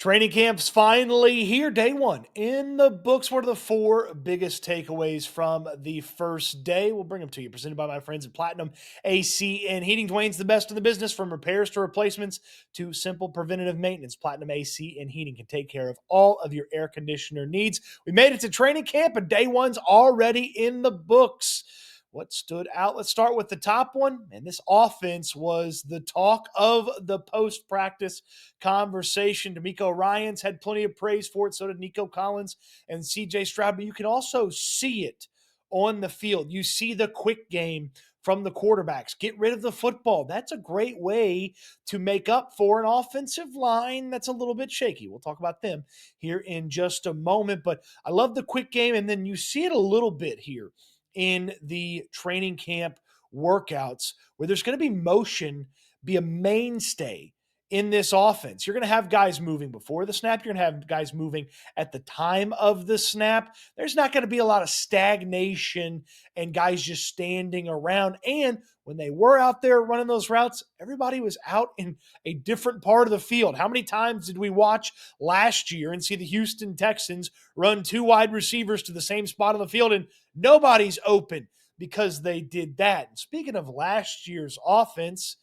Training camp's finally here, day one in the books. What are the four biggest takeaways from the first day? We'll bring them to you, presented by my friends at Platinum AC and Heating. Dwayne's the best in the business, from repairs to replacements to simple preventative maintenance. Platinum AC and Heating can take care of all of your air conditioner needs. We made it to training camp, and day one's already in the books. What stood out? Let's start with the top one. And this offense was the talk of the post-practice conversation. D'Amico Ryans had plenty of praise for it. So did Nico Collins and CJ Stroud. But you can also see it on the field. You see the quick game from the quarterbacks. Get rid of the football. That's a great way to make up for an offensive line that's a little bit shaky. We'll talk about them here in just a moment. But I love the quick game. And then you see it a little bit here in the training camp workouts, where there's going to be motion be a mainstay in this offense. You're going to have guys moving before the snap. You're going to have guys moving at the time of the snap. There's not going to be a lot of stagnation and guys just standing around. And when they were out there running those routes, everybody was out in a different part of the field. How many times did we watch last year and see the Houston Texans run two wide receivers to the same spot on the field and nobody's open because they did that? And speaking of last year's offense,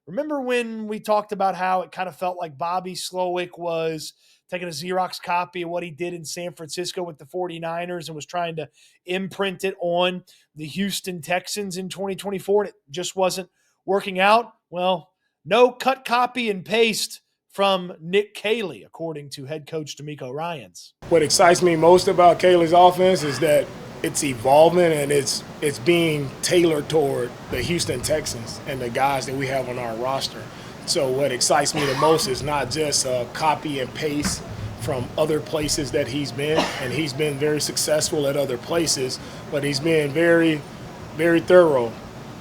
remember when we talked about how it kind of felt like Bobby Slowick was taking a Xerox copy of what he did in San Francisco with the 49ers and was trying to imprint it on the Houston Texans in 2024, and it just wasn't working out? Well, no cut, copy, and paste from Nick Caley, according to head coach D'Amico Ryans. What excites me most about Caley's offense is that it's evolving and it's being tailored toward the Houston Texans and the guys that we have on our roster. So what excites me the most is not just a copy and paste from other places that he's been, and he's been very successful at other places, but he's been very, very thorough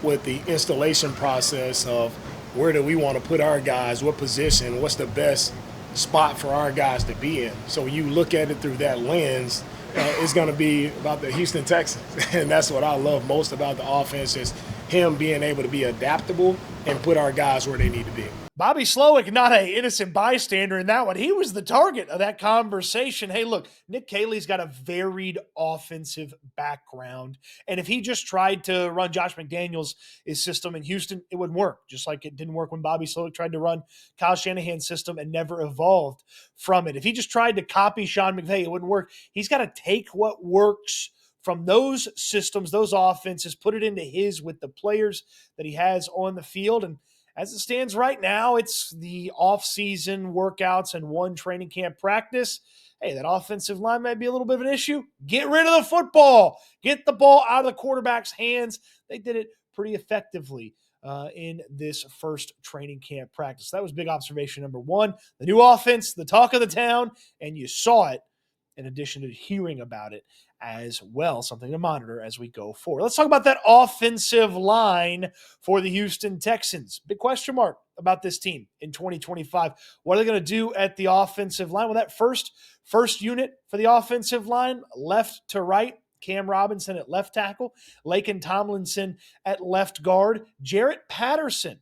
with the installation process of where do we want to put our guys, what position, what's the best spot for our guys to be in. So you look at it through that lens, it's going to be about the Houston Texans. And that's what I love most about the offense, is him being able to be adaptable and put our guys where they need to be. Bobby Slowick, not an innocent bystander in that one. He was the target of that conversation. Hey, look, Nick Caley's got a varied offensive background. And if he just tried to run Josh McDaniels' system in Houston, it wouldn't work. Just like it didn't work when Bobby Slowick tried to run Kyle Shanahan's system and never evolved from it. If he just tried to copy Sean McVay, it wouldn't work. He's got to take what works from those systems, those offenses, put it into his with the players that he has on the field. And as it stands right now, it's the off-season workouts and one training camp practice. Hey, that offensive line might be a little bit of an issue. Get rid of the football. Get the ball out of the quarterback's hands. They did it pretty effectively in this first training camp practice. That was big observation number one. The new offense, the talk of the town, and you saw it in addition to hearing about it as well. Something to monitor as we go forward. Let's talk about that offensive line for the Houston Texans. Big question mark about this team in 2025. What are they going to do at the offensive line? Well, that first unit for the offensive line, left to right, Cam Robinson at left tackle, Laken Tomlinson at left guard, Jarrett Patterson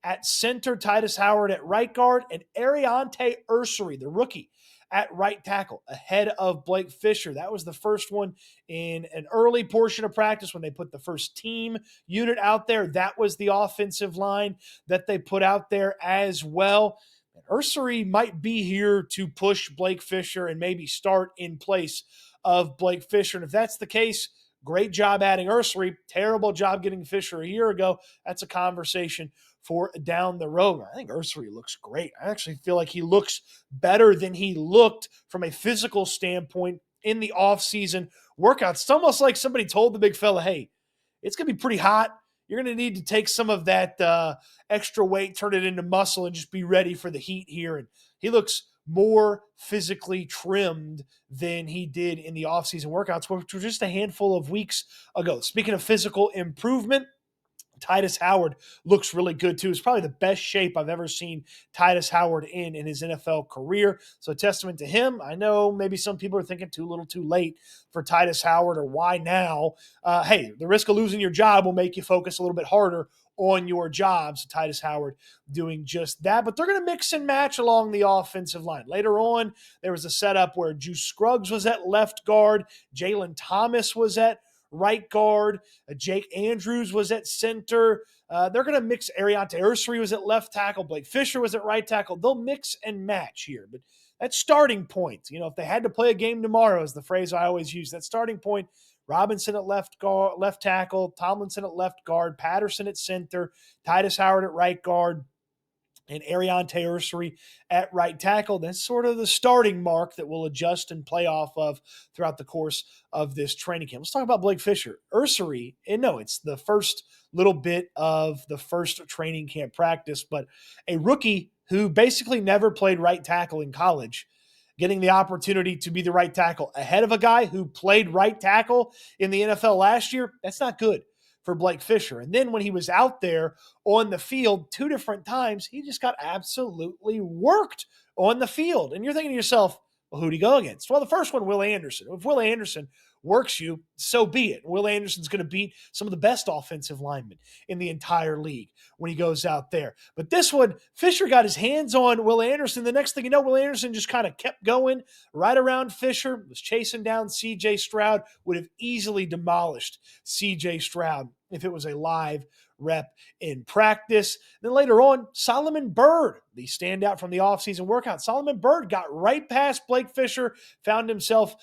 at center, Titus Howard at right guard, and Ariante Ursery, the rookie, at right tackle, ahead of Blake Fisher. That was the first one in an early portion of practice when they put the first team unit out there. That was the offensive line that they put out there as well. And Ursery might be here to push Blake Fisher and maybe start in place of Blake Fisher. And if that's the case, great job adding Ursery. Terrible job getting Fisher a year ago. That's a conversation for down the road. I think Ursery looks great. I actually feel like he looks better than he looked from a physical standpoint in the offseason workouts. It's almost like somebody told the big fella, hey, it's going to be pretty hot. You're going to need to take some of that extra weight, turn it into muscle, and just be ready for the heat here. And he looks more physically trimmed than he did in the offseason workouts, which were just a handful of weeks ago. Speaking of physical improvement, Titus Howard looks really good too. It's probably the best shape I've ever seen Titus Howard in his NFL career. So, a testament to him. I know maybe some people are thinking too little too late for Titus Howard, or why now? Hey, the risk of losing your job will make you focus a little bit harder on your job. So, Titus Howard doing just that. But they're going to mix and match along the offensive line. Later on, there was a setup where Juice Scruggs was at left guard, Jalen Thomas was at right guard. Jake Andrews was at center. They're going to mix. Ariante Ursery was at left tackle. Blake Fisher was at right tackle. They'll mix and match here. But that starting point, if they had to play a game tomorrow, is the phrase I always use. That starting point, Robinson at left tackle, Tomlinson at left guard, Patterson at center, Titus Howard at right guard, and Ariante Ursery at right tackle. That's sort of the starting mark that we'll adjust and play off of throughout the course of this training camp. Let's talk about Blake Fisher. Ursery, and no, it's the first little bit of the first training camp practice, but a rookie who basically never played right tackle in college, getting the opportunity to be the right tackle ahead of a guy who played right tackle in the NFL last year, that's not good for Blake Fisher. And then when he was out there on the field 2 different times, he just got absolutely worked on the field. And you're thinking to yourself, well, who'd he go against? Well, the first one, Will Anderson. If Will Anderson works you, so be it. Will Anderson's going to beat some of the best offensive linemen in the entire league when he goes out there. But this one, Fisher got his hands on Will Anderson. The next thing you know, Will Anderson just kind of kept going right around Fisher, was chasing down C.J. Stroud, would have easily demolished C.J. Stroud if it was a live rep in practice. Then later on, Solomon Byrd, the standout from the offseason workout. Solomon Byrd got right past Blake Fisher, found himself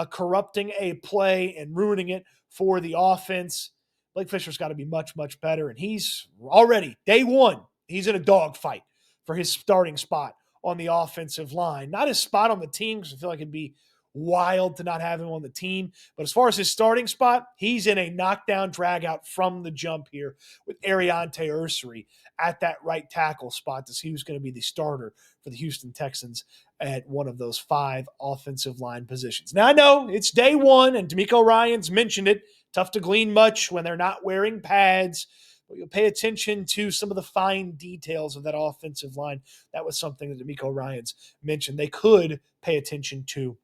corrupting a play and ruining it for the offense. Blake Fisher's got to be much, much better, and he's already, day one, he's in a dogfight for his starting spot on the offensive line. Not his spot on the team, because I feel like it'd be wild to not have him on the team. But as far as his starting spot, he's in a knockdown drag-out from the jump here with Ariante Ursery at that right tackle spot to see who's going to be the starter for the Houston Texans at one of those 5 offensive line positions. Now, I know it's day one, and D'Amico Ryans mentioned it. Tough to glean much when they're not wearing pads. But you'll pay attention to some of the fine details of that offensive line. That was something that D'Amico Ryans mentioned they could pay attention to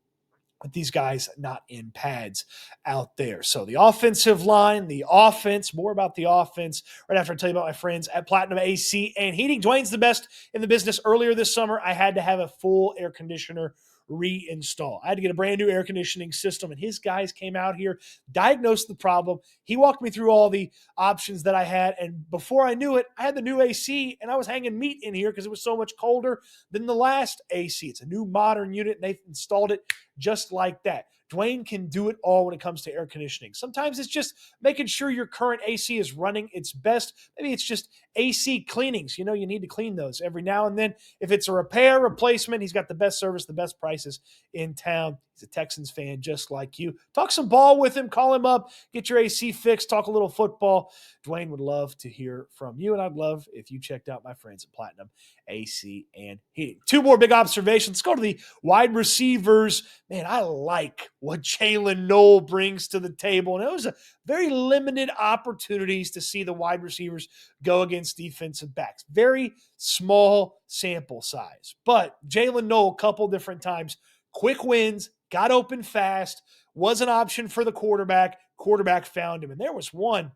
with these guys not in pads out there. So the offensive line, the offense, more about the offense right after I tell you about my friends at Platinum AC and Heating. Dwayne's the best in the business. Earlier this summer, I had to have a full air conditioner reinstall. I had to get a brand new air conditioning system, and his guys came out here, diagnosed the problem. He walked me through all the options that I had, and before I knew it, I had the new AC, and I was hanging meat in here because it was so much colder than the last AC. It's a new modern unit, and they've installed it just like that. Dwayne can do it all when it comes to air conditioning. Sometimes it's just making sure your current AC is running its best. Maybe it's just AC cleanings. You need to clean those every now and then. If it's a repair, replacement, he's got the best service, the best prices in town. He's a Texans fan just like you. Talk some ball with him, call him up, get your AC fixed, talk a little football. Dwayne would love to hear from you, and I'd love if you checked out my friends at Platinum AC and Heating. 2 more big observations. Let's go to the wide receivers. Man, I like what Jalen Noel brings to the table. And it was a very limited opportunities to see the wide receivers go against defensive backs. Very small sample size. But Jalen Noel, a couple different times, quick wins, got open fast, was an option for the quarterback. Quarterback found him. And there was one,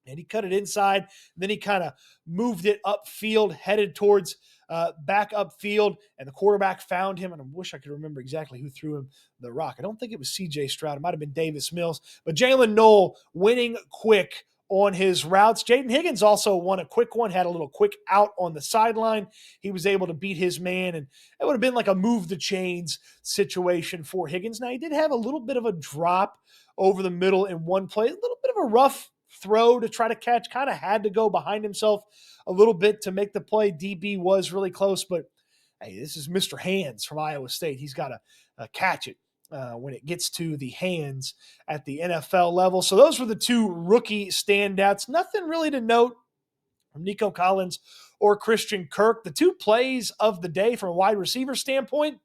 and he cut it inside. Then he kind of moved it upfield, headed towards back upfield, and the quarterback found him. And I wish I could remember exactly who threw him the rock. I don't think it was C.J. Stroud. It might have been Davis Mills. But Jalen Noel winning quick on his routes. Jaden Higgins also won a quick one, had a little quick out on the sideline. He was able to beat his man, and it would have been like a move the chains situation for Higgins. Now, he did have a little bit of a drop over the middle in one play, a little bit of a rough throw to try to catch, kind of had to go behind himself a little bit to make the play. DB was really close, but hey, this is Mr. Hands from Iowa State. He's got to catch it when it gets to the hands at the NFL level. So those were the 2 rookie standouts. Nothing really to note from Nico Collins or Christian Kirk. The 2 plays of the day from a wide receiver standpoint,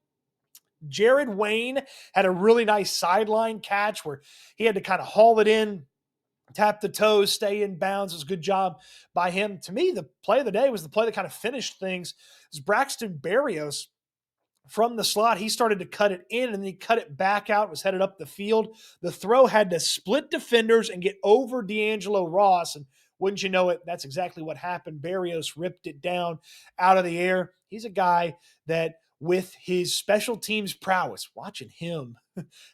Jared Wayne had a really nice sideline catch where he had to kind of haul it in tap the toes, stay in bounds. It was a good job by him. To me, the play of the day was the play that kind of finished things. It was Braxton Berrios from the slot. He started to cut it in and then he cut it back out, was headed up the field. The throw had to split defenders and get over D'Angelo Ross. And wouldn't you know it, that's exactly what happened. Berrios ripped it down out of the air. He's a guy that, with his special teams prowess, watching him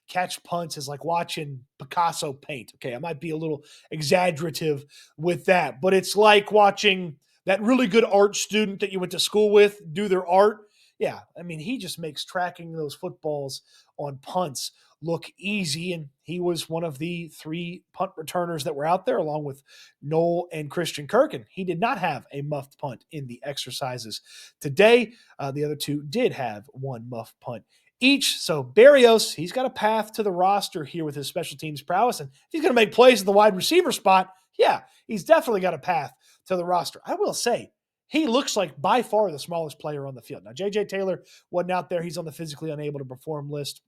catch punts is like watching Picasso paint. Okay, I might be a little exaggerative with that, but it's like watching that really good art student that you went to school with do their art. Yeah, I mean, he just makes tracking those footballs on punts look easy. And he was one of the 3 punt returners that were out there, along with Noel and Christian Kirk. And he did not have a muffed punt in the exercises today. The other 2 did have 1 muffed punt each. So Berrios, he's got a path to the roster here with his special teams prowess. And if he's going to make plays at the wide receiver spot, yeah, he's definitely got a path to the roster. I will say, he looks like by far the smallest player on the field. Now, J.J. Taylor wasn't out there. He's on the physically unable to perform list.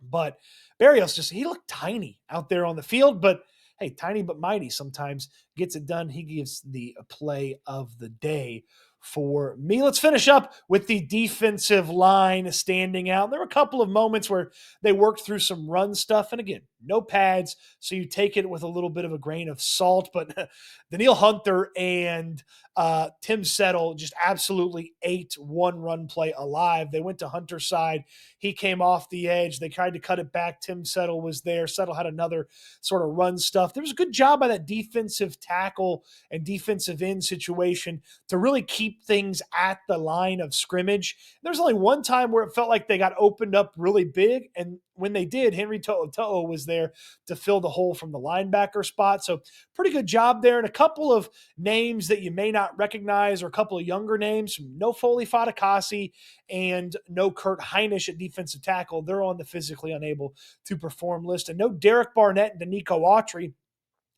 But Berrios he looked tiny out there on the field. But hey, tiny but mighty sometimes gets it done. He gives the play of the day for me. Let's finish up with the defensive line standing out. There were a couple of moments where they worked through some run stuff. And again, no pads, so you take it with a little bit of a grain of salt. But Daniil Hunter and Tim Settle just absolutely ate one run play alive. They went to Hunter's side. He came off the edge. They tried to cut it back. Tim Settle was there. Settle had another sort of run stuff. There was a good job by that defensive tackle and defensive end situation to really keep things at the line of scrimmage. There's only one time where it felt like they got opened up really big, and when they did, Henry To'o was there to fill the hole from the linebacker spot. So pretty good job there. And a couple of names that you may not recognize, or a couple of younger names, no Foley Fatukasi and no Kurt Heinisch at defensive tackle. They're on the physically unable to perform list. And no Derek Barnett and Danico Autry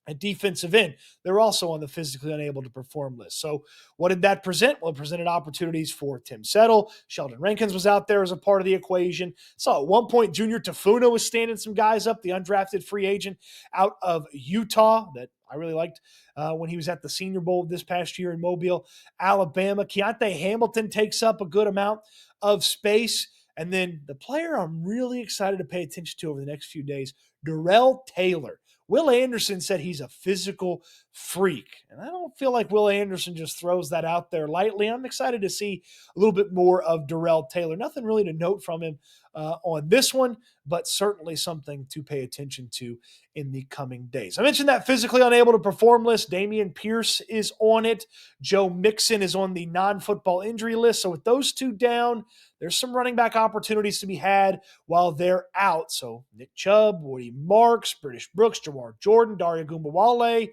at defensive end. They're also on the physically unable to perform list. So what did that present? Well, it presented opportunities for Tim Settle. Sheldon Rankins was out there as a part of the equation. So at one point, Junior Tafuna was standing some guys up, the undrafted free agent out of Utah that I really liked when he was at the Senior Bowl this past year in Mobile, Alabama. Keontae Hamilton takes up a good amount of space. And then the player I'm really excited to pay attention to over the next few days, Darrell Taylor. Will Anderson said he's a physical freak. And I don't feel like Will Anderson just throws that out there lightly. I'm excited to see a little bit more of Darrell Taylor. Nothing really to note from him on this one, but certainly something to pay attention to in the coming days. I mentioned that physically unable to perform list. Dameon Pierce is on it. Joe Mixon is on the non-football injury list. So with those 2 down, there's some running back opportunities to be had while they're out. So Nick Chubb, Woody Marks, British Brooks, Jamar Jordan, Daria Gumbawale,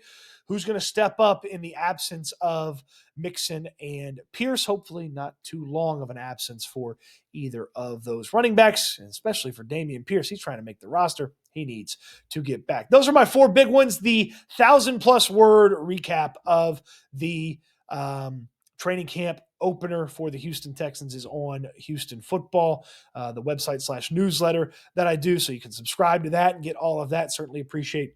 who's going to step up in the absence of Mixon and Pierce. Hopefully not too long of an absence for either of those running backs, and especially for Dameon Pierce. He's trying to make the roster. He needs to get back. Those are my 4 big ones. The 1,000+ word recap of the training camp opener for the Houston Texans is on Houston Football, the website / newsletter that I do. So you can subscribe to that and get all of that. Certainly appreciate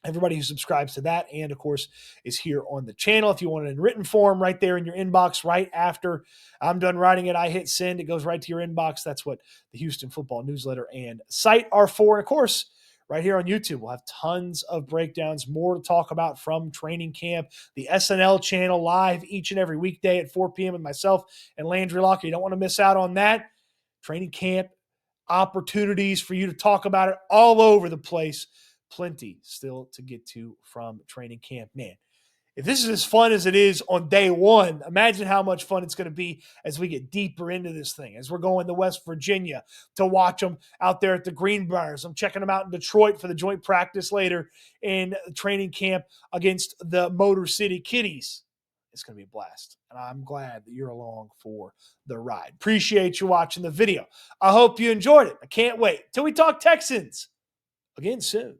everybody who subscribes to that, and of course is here on the channel. If you want it in written form, right there in your inbox, right after I'm done writing it, I hit send. It goes right to your inbox. That's what the Houston Football newsletter and site are for. And of course, right here on YouTube, we'll have tons of breakdowns, more to talk about from training camp. The SNL channel live each and every weekday at 4 p.m. with myself and Landry Locker. You don't want to miss out on that. Training camp opportunities for you to talk about it all over the place. Plenty still to get to from training camp. Man, if this is as fun as it is on day one, imagine how much fun it's going to be as we get deeper into this thing, as we're going to West Virginia to watch them out there at the Greenbriers. I'm checking them out in Detroit for the joint practice later in training camp against the Motor City Kitties. It's going to be a blast, and I'm glad that you're along for the ride. Appreciate you watching the video. I hope you enjoyed it. I can't wait till we talk Texans again soon.